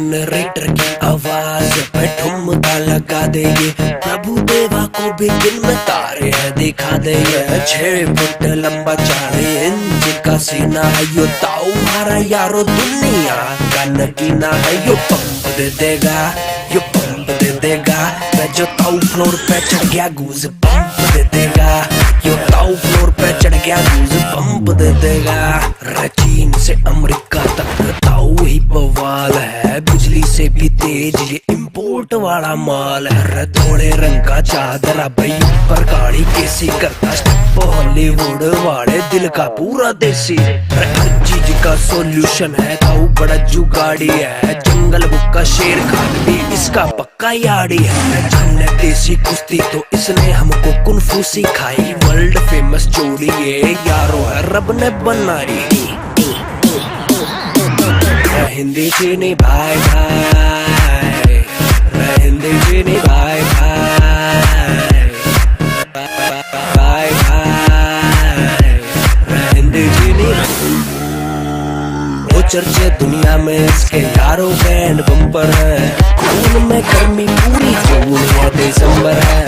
Generator की आवाज पे ठुमका लगा देंगे। प्रभु देवा को भी दिन में तारे हैं दिखा देंगे। 6 फुट लंबा 4 इंच का सीना है यो ताऊ मारा यारो, दुनिया का नगीना है यो। पंप दे देगा, यो पंप दे देगा। मैं जो ताऊ फ्लोर पे चढ़ गया गूज पंप दे देगा। यो ताऊ फ्लोर पे चढ़ गया गूज पंप दे देगा। चीन से अमेरिका तक ताऊ ही बवाल है, बिजली से भी तेज ये इंपोर्ट वाला माल है। थोड़े रंग का चादरा भाई पर गाड़ी कैसी करता स्टेप हॉलीवुड वाले, दिल का पूरा देसी। हर चीज का सॉल्यूशन है ताऊ बड़ा जुगाड़ी है। जंगल बुक का शेर खान भी इसका पक्का यारी है। हमने देसी कुश्ती तो इसने हमको कुनफू सिखाई। वर्ल्ड फेमस जोड़ी ये यारो है रब ने बनाई। हिंदी चीनी भाई भाई, हिंदी चीनी भाई भाई, भाई भाई, हिंदी चीनी। वो चर्चे दुनिया में इसके यारों बैंड बम्पर है। खून में गर्मी पूरी जून या दिसंबर है।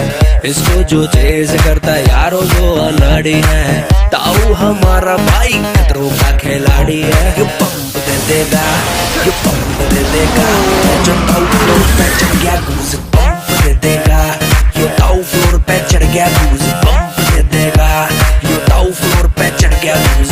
इसको जो चेज करता यारों वो अनाड़ी है। ताऊ हमारा भाई खतरों का खिलाड़ी है। यो पंप दे देगा, यो पंप दे देगा। जो ताऊ फ्लोर पे चढ़ गया गूज पंप दे देगा। यो ताऊ फ्लोर पे चढ़ गया गूज पंप दे देगा। यो ताऊ फ्लोर पे चढ़ गया गूज